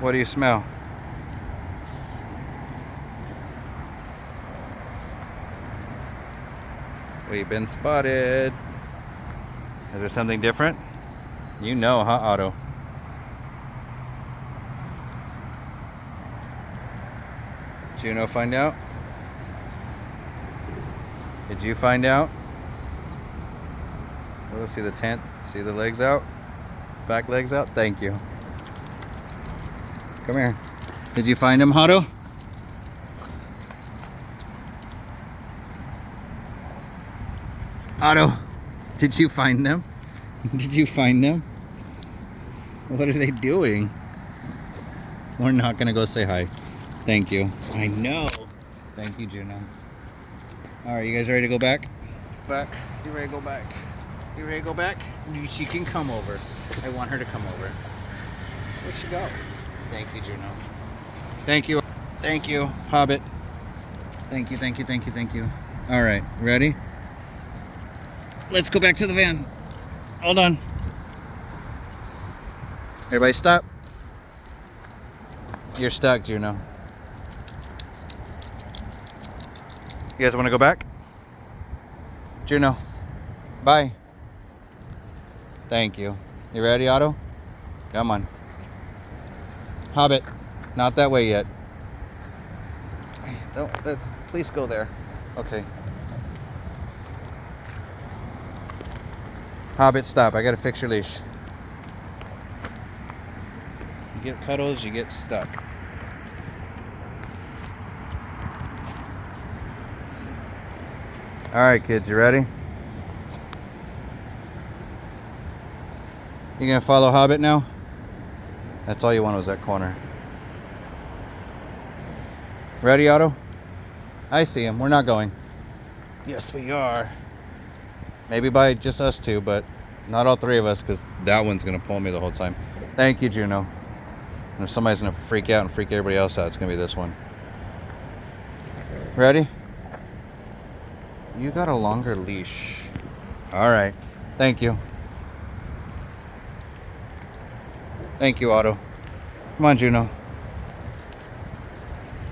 What do you smell? We've been spotted. Is there something different? You know, huh, Otto? Juno find out? Did you find out? Oh, see the tent? See the legs out? Back legs out? Thank you. Come here. Did you find him, Otto? Otto, did you find them? Did you find them? What are they doing? We're not gonna go say hi. Thank you. I know. Thank you, Juno. All right, you guys ready to go back? Back. You ready to go back? You ready to go back? She can come over. I want her to come over. Where'd she go? Thank you, Juno. Thank you. Thank you, Hobbit. Thank you, thank you, thank you, thank you. All right, ready? Let's go back to the van. Hold on. Everybody stop. You're stuck, Juno. You guys want to go back? Juno, bye. Thank you. You ready, Otto? Come on. Hobbit, not that way yet. No, please go there. Okay. Hobbit, stop. I gotta fix your leash. You get cuddles, you get stuck. Alright, kids, you ready? You gonna follow Hobbit now? That's all you want was that corner. Ready, Otto? I see him. We're not going. Yes, we are. Maybe by just us two, but not all three of us, because that one's going to pull me the whole time. Thank you, Juno. And if somebody's going to freak out and freak everybody else out, it's going to be this one. Ready? You got a longer leash. All right. Thank you. Thank you, Otto. Come on, Juno.